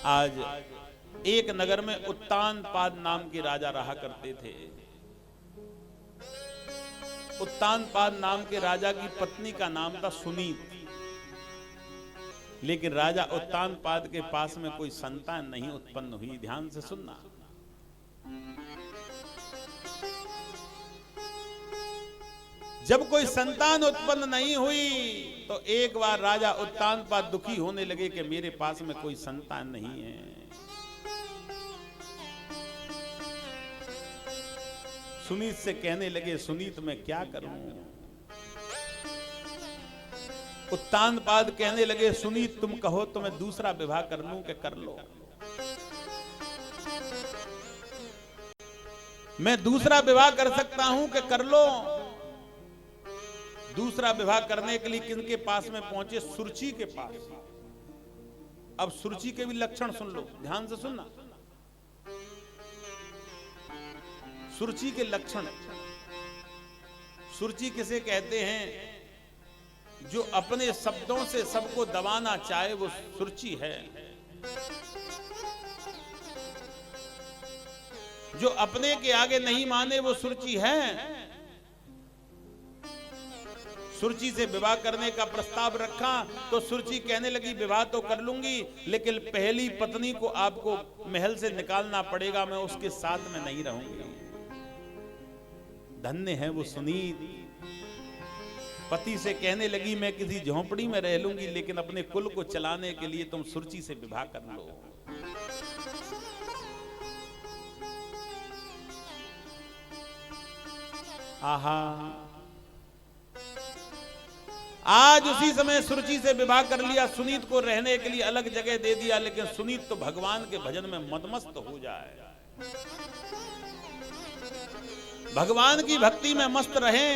आज एक नगर में उत्तानपाद नाम के राजा रहा करते थे। उत्तानपाद नाम के राजा की पत्नी का नाम था सुनीत। लेकिन राजा उत्तानपाद के पास में कोई संतान नहीं उत्पन्न हुई। ध्यान से सुनना। जब कोई संतान उत्पन्न नहीं हुई तो एक बार राजा उत्तानपाद दुखी होने लगे कि मेरे पास में कोई संतान नहीं है। सुनीत से कहने लगे, सुनीत मैं क्या करूं? उत्तानपाद कहने लगे, सुनीत तुम कहो तो मैं दूसरा विवाह कर लूं कि कर लो। मैं दूसरा विवाह कर सकता हूं कि कर लो। दूसरा विवाह करने के लिए किनके पास में पहुंचे? सुरुचि के पास। अब सुरुचि के भी लक्षण सुन लो, ध्यान से सुनना। सुरुचि के लक्षण। सुरुचि किसे कहते हैं? जो अपने शब्दों से सबको दबाना चाहे वो सुरुचि है। जो अपने के आगे नहीं माने वो सुरुचि है। सुरुचि से विवाह करने का प्रस्ताव रखा तो सुरुचि कहने लगी विवाह तो कर लूंगी, लेकिन पहली पत्नी को आपको महल से निकालना पड़ेगा, मैं उसके साथ में नहीं रहूंगी। धन्य है वो सुनीत। पति से कहने लगी मैं किसी झोंपड़ी में रह लूंगी, लेकिन अपने कुल को चलाने के लिए तुम सुरुचि से विवाह कर लो। आहा, आज उसी समय सुरुचि से विवाह कर लिया। सुनीत को रहने के लिए अलग जगह दे दिया, लेकिन सुनीत तो भगवान के भजन में मदमस्त हो जाए, भगवान की भक्ति में मस्त रहे।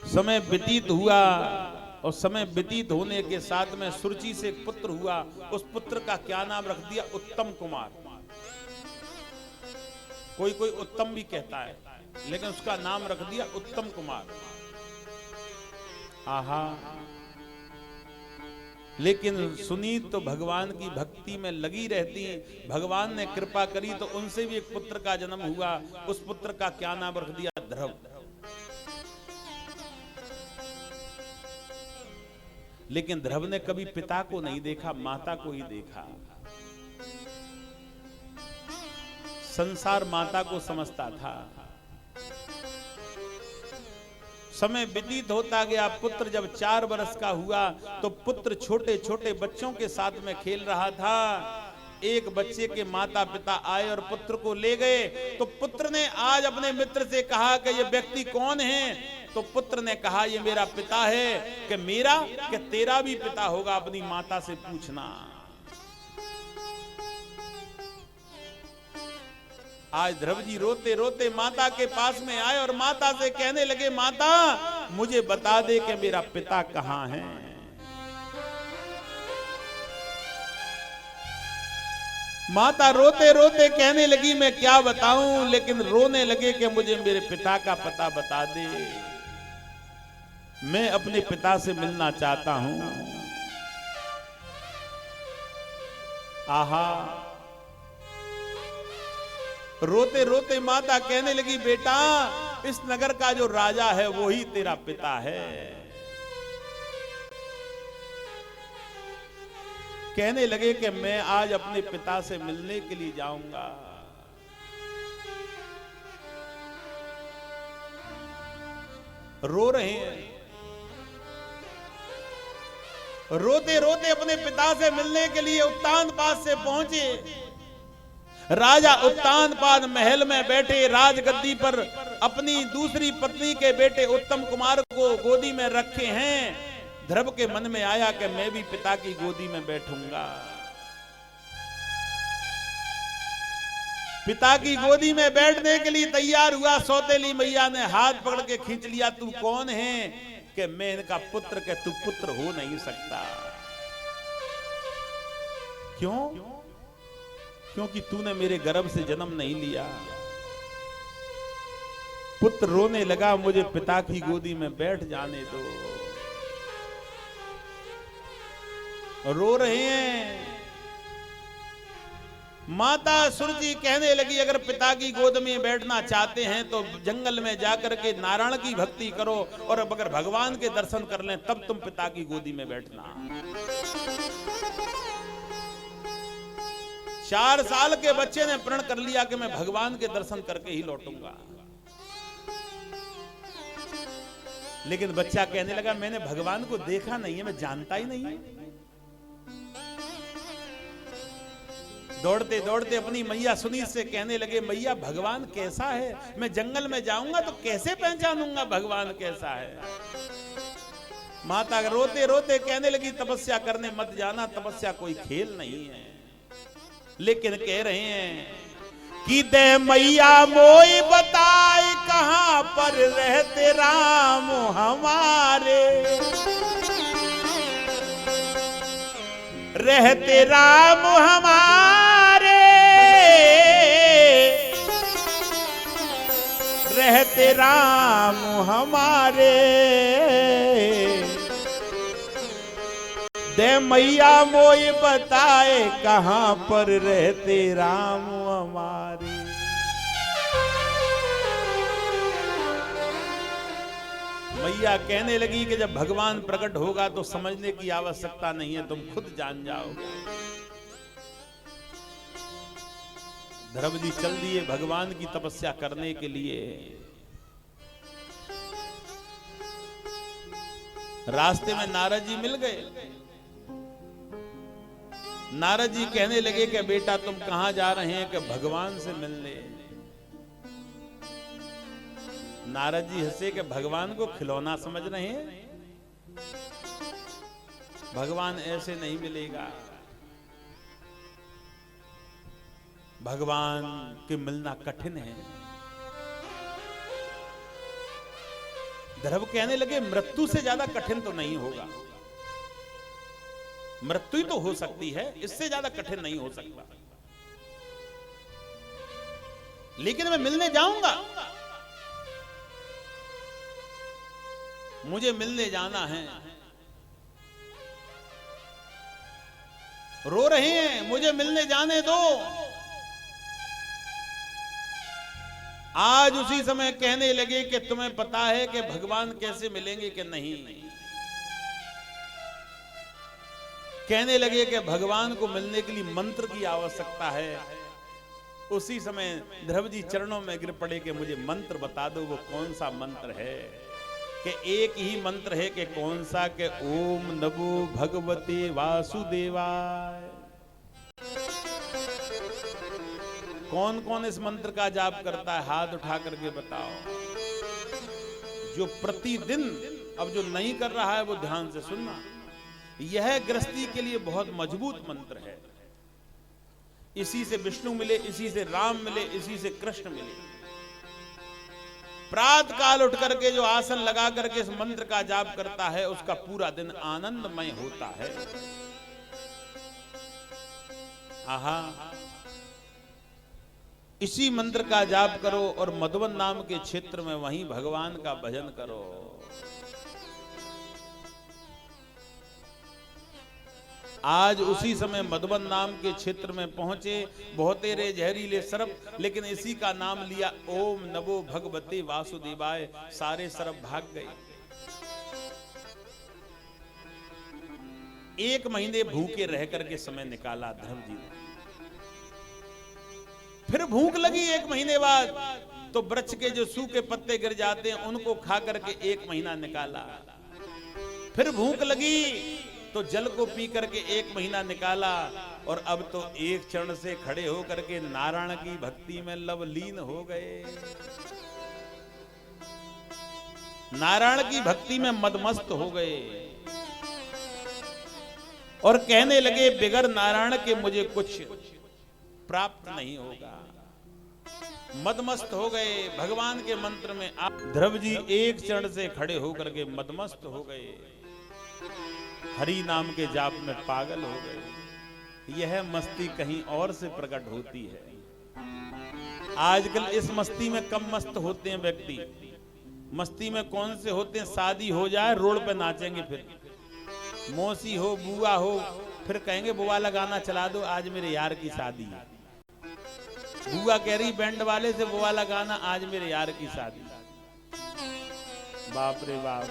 समय व्यतीत हुआ और समय व्यतीत होने के साथ में सुरुचि से एक पुत्र हुआ। उस पुत्र का क्या नाम रख दिया? उत्तम कुमार। कोई कोई उत्तम भी कहता है, लेकिन उसका नाम रख दिया उत्तम कुमार। आहा, लेकिन सुनीत तो भगवान की भक्ति में लगी रहती। भगवान ने कृपा करी तो उनसे भी एक पुत्र का जन्म हुआ। उस पुत्र का क्या नाम रख दिया? ध्रुव। लेकिन ध्रुव ने कभी पिता को नहीं देखा, माता को ही देखा। संसार माता को समझता था। समय व्यतीत होता गया। पुत्र जब 4 वर्ष का हुआ तो पुत्र छोटे छोटे बच्चों के साथ में खेल रहा था। एक बच्चे के माता पिता आए और पुत्र को ले गए। तो पुत्र ने आज अपने मित्र से कहा कि ये व्यक्ति कौन है? तो पुत्र ने कहा ये मेरा पिता है। कि मेरा? कि तेरा भी पिता होगा, अपनी माता से पूछना। आज ध्रुव जी रोते रोते माता के पास में आए और माता से कहने लगे, माता मुझे बता दे कि मेरा पिता कहां है। माता रोते रोते कहने लगी मैं क्या बताऊं, लेकिन रोने लगे कि मुझे मेरे पिता का पता बता दे। मैं अपने पिता से मिलना चाहता हूं। आहा, रोते रोते माता कहने लगी बेटा इस नगर का जो राजा है वो ही तेरा पिता है। कहने लगे कि मैं आज अपने पिता से मिलने के लिए जाऊंगा। रो रहे हैं। रोते रोते अपने पिता से मिलने के लिए उत्तानपाद से पहुंचे। राजा उत्तानपाद महल में बैठे राजगद्दी पर अपनी दूसरी पत्नी के बेटे उत्तम कुमार को गोदी में रखे हैं। ध्रुव के मन में आया कि मैं भी पिता की गोदी में बैठूंगा। पिता की गोदी में बैठने के लिए तैयार हुआ। सौतेली मैया ने हाथ पकड़ के खींच लिया। तू कौन है? कि मैं इनका पुत्र। के तू पुत्र हो नहीं सकता। क्यों? क्योंकि तूने मेरे गर्भ से जन्म नहीं लिया। पुत्र रोने लगा, मुझे पिता की गोदी में बैठ जाने दो। रो रहे हैं। माता सुरजी कहने लगी अगर पिता की गोद में बैठना चाहते हैं तो जंगल में जाकर के नारायण की भक्ति करो, और अब अगर भगवान के दर्शन कर लें तब तुम पिता की गोदी में बैठना। 4 साल के बच्चे ने प्रण कर लिया कि मैं भगवान के दर्शन करके ही लौटूंगा। लेकिन बच्चा कहने लगा मैंने भगवान को देखा नहीं है, मैं जानता ही नहीं है। दौड़ते दौड़ते अपनी मैया सुनीत से कहने लगे मैया भगवान कैसा है, मैं जंगल में जाऊंगा तो कैसे पहचानूंगा भगवान कैसा है। माता रोते रोते कहने लगी तपस्या करने मत जाना, तपस्या कोई खेल नहीं है। लेकिन कह रहे हैं कि दे मैया मोई बताए कहां पर रहते राम हमारे, रहते राम हमारे, रहते राम हमारे। दे मैया मोई बताए कहां पर रहते राम हमारे। मैया कहने लगी कि जब भगवान प्रकट होगा तो समझने की आवश्यकता नहीं है, तुम खुद जान जाओगे। ध्रुव जी चल दिए भगवान की तपस्या करने के लिए। रास्ते में नारद जी मिल गए। नारद जी कहने लगे कि बेटा तुम कहां जा रहे हैं, कि भगवान से मिलने। नारद जी हंसे कि भगवान को खिलौना समझ रहे हैं, भगवान ऐसे नहीं मिलेगा, भगवान के मिलना कठिन है। ध्रुव कहने लगे मृत्यु से ज्यादा कठिन तो नहीं होगा, मृत्यु तो हो सकती है, इससे ज्यादा कठिन नहीं हो सकता, लेकिन मैं मिलने जाऊंगा, मुझे मिलने जाना है। रो रहे हैं मुझे मिलने जाने दो। आज उसी समय कहने लगे कि तुम्हें पता है कि भगवान कैसे मिलेंगे कि नहीं। कहने लगे कि भगवान को मिलने के लिए मंत्र की आवश्यकता है। उसी समय ध्रुव जी चरणों में गिर पड़े कि मुझे मंत्र बता दो, वो कौन सा मंत्र है। कि एक ही मंत्र है कि कौन सा, कि ओम नमो भगवते वासुदेवाय। कौन कौन इस मंत्र का जाप करता है, हाथ उठा करके बताओ। जो प्रतिदिन, अब जो नहीं कर रहा है वो ध्यान से सुनना, यह गृहस्थी के लिए बहुत मजबूत मंत्र है। इसी से विष्णु मिले, इसी से राम मिले, इसी से कृष्ण मिले। प्रातः काल उठ करके जो आसन लगा करके इस मंत्र का जाप करता है उसका पूरा दिन आनंदमय होता है। आहा, इसी मंत्र का जाप करो और मधुवन नाम के क्षेत्र में वहीं भगवान का भजन करो। आज उसी समय मधुबन नाम के क्षेत्र में पहुंचे, बहुतेरे जहरीले सर्प, लेकिन इसी का नाम लिया, ओम नमो भगवते वासुदेवाय, सारे सर्प भाग गए। 1 महीने भूखे रह करके समय निकाला ध्रुव जी ने। फिर भूख लगी 1 महीने बाद, तो वृक्ष के जो सूखे पत्ते गिर जाते हैं उनको खा करके 1 महीना निकाला। फिर भूख लगी तो जल को पी करके 1 महीना निकाला, और अब तो एक क्षण से खड़े होकर के नारायण की भक्ति में लवलीन हो गए। नारायण की भक्ति में मदमस्त हो गए और कहने लगे बिगर नारायण के मुझे कुछ प्राप्त नहीं होगा। मदमस्त हो गए भगवान के मंत्र में। ध्रुव जी एक क्षण से खड़े होकर के मदमस्त हो गए, हरि नाम के जाप में पागल हो गए। यह मस्ती कहीं और से प्रकट होती है। आजकल इस मस्ती में कम मस्त होते हैं व्यक्ति। मस्ती में कौन से होते हैं, शादी हो जाए रोड पे नाचेंगे, फिर मौसी हो बुआ हो, फिर कहेंगे बुआ लगाना चला दो, आज मेरे यार की शादी है। बुआ कह रही बैंड वाले से वो वाला गाना, आज मेरे यार की शादी। बाप रे बाप,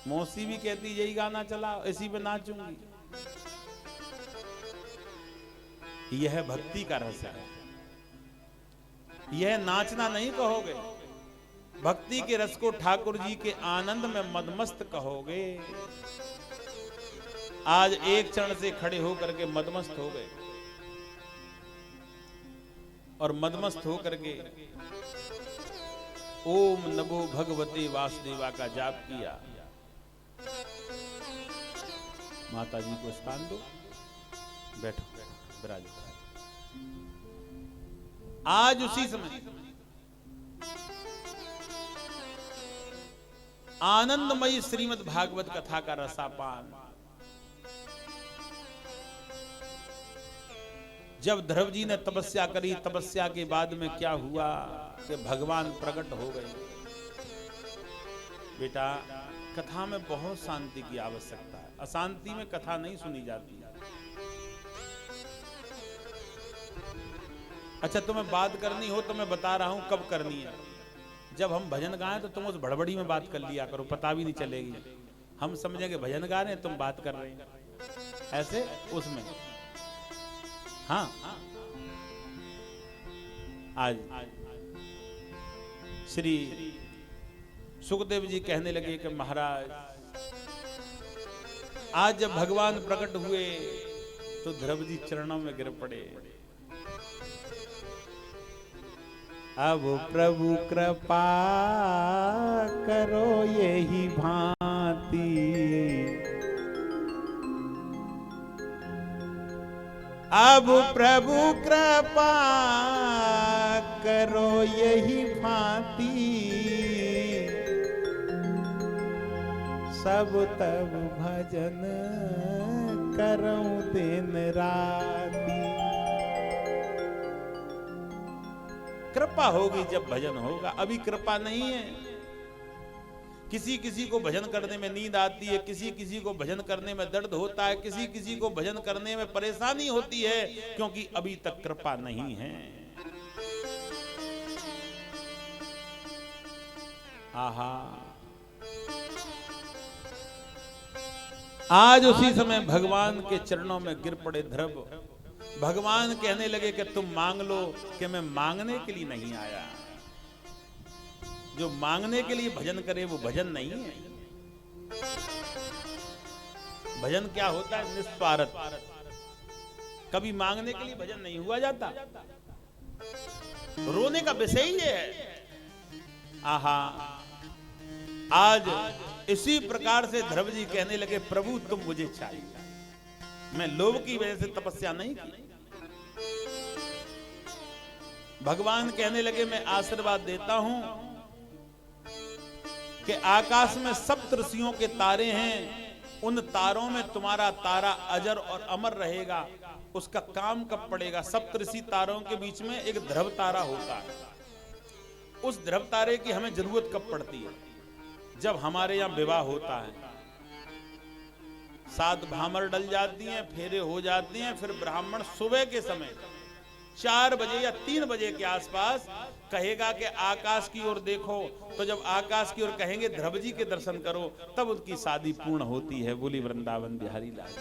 मौसी भी कहती यही गाना चला, इसी पे नाचूंगी। यह भक्ति का रस है, यह नाचना नहीं कहोगे। भक्ति के रस को ठाकुर जी के आनंद में मदमस्त कहोगे। आज एक क्षण से खड़े होकर के मदमस्त हो गए और मदमस्त होकर के ओम नमो भगवते वासुदेवा का जाप किया। माता जी को स्थान दो, बैठो, विराजो। आज उसी समय आनंदमयी श्रीमद् भागवत कथा का रसापान। जब ध्रुव जी ने तपस्या करी, तपस्या के बाद में क्या हुआ कि भगवान प्रकट हो गए। बेटा, कथा में बहुत शांति की आवश्यकता है, अशांति में कथा नहीं सुनी जाती। अच्छा, तुम्हें बात करनी हो तो मैं बता रहा हूं कब करनी है। जब हम भजन गाएं तो तुम उस भड़बड़ी में बात कर लिया करो, पता भी नहीं चलेगी। हम समझेंगे भजन गा रहे हैं, तुम बात कर रहे हैं, ऐसे उसमें। हाँ, आज श्री सुखदेव जी कहने लगे कि महाराज, आज जब भगवान प्रकट हुए तो ध्रुव जी चरणों में गिर पड़े। अब प्रभु कृपा करो यही भांति, अब प्रभु कृपा करो यही भांति, सब तब भजन करूं दिन राति। कृपा होगी जब भजन होगा, अभी कृपा नहीं है। किसी किसी को भजन करने में नींद आती है, किसी किसी को भजन करने में दर्द होता है, किसी किसी को भजन करने में परेशानी होती है, क्योंकि अभी तक कृपा नहीं है। आहा, आज उसी समय भगवान के चरणों में गिर पड़े ध्रुव। भगवान कहने लगे कि तुम मांग लो, कि मैं मांगने के लिए नहीं आया। जो मांगने के लिए भजन करे वो भजन नहीं है। भजन क्या होता है? निस्वार्थ। कभी मांगने के लिए भजन नहीं हुआ जाता। रोने का विषय ही है। आहा, आज इसी प्रकार से ध्रुव जी कहने लगे, प्रभु तुम मुझे चाहिए, मैं लोभ की वजह से तपस्या नहीं की। भगवान कहने लगे, मैं आशीर्वाद देता हूं कि आकाश में सप्त ऋषियों के तारे हैं, उन तारों में तुम्हारा तारा अजर और अमर रहेगा। उसका काम कब पड़ेगा? सप्त ऋषि तारों के बीच में एक ध्रुव तारा होता है। उस ध्रुव तारे की हमें जरूरत कब पड़ती है? जब हमारे यहां विवाह होता है, 7 भामर डल जाती हैं, फेरे हो जाते हैं, फिर ब्राह्मण सुबह के समय 4 बजे या 3 बजे के आसपास कहेगा कि आकाश की ओर देखो। तो जब आकाश की ओर कहेंगे ध्रुव जी के दर्शन करो, तब उनकी शादी पूर्ण होती है। बोली वृंदावन बिहारी लाल।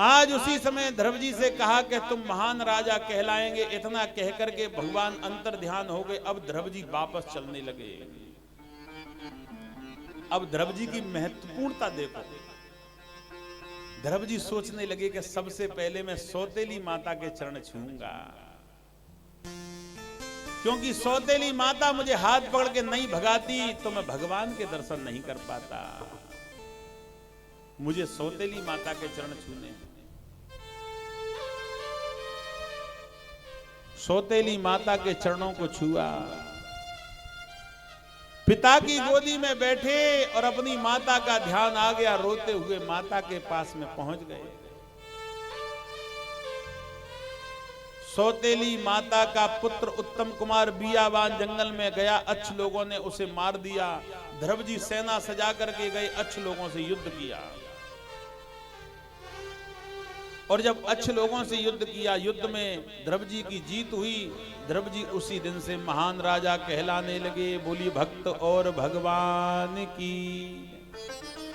आज उसी समय ध्रुव जी से कहा कि तुम महान राजा कहलाएंगे। इतना कहकर के भगवान अंतर ध्यान हो गए। अब ध्रुव जी वापस चलने लगे। अब ध्रुव जी की महत्वपूर्णता देखो। ध्रुव जी सोचने लगे कि सबसे पहले मैं सौतेली माता के चरण छूऊंगा, क्योंकि सौतेली माता मुझे हाथ पकड़ के नहीं भगाती तो मैं भगवान के दर्शन नहीं कर पाता। मुझे सौतेली माता के चरण छूने। सौतेली माता के चरणों को छुआ। पिता की गोदी में बैठे और अपनी माता का ध्यान आ गया। रोते हुए माता के पास में पहुंच गए। सौतेली माता का पुत्र उत्तम कुमार बियावान जंगल में गया। अच्छ लोगों ने उसे मार दिया। ध्रुव जी सेना सजा करके गए, अच्छ लोगों से युद्ध किया। और जब अच्छे लोगों से युद्ध किया, युद्ध में ध्रुव जी की जीत हुई। ध्रुव जी उसी दिन से महान राजा कहलाने लगे। बोली भक्त और भगवान की।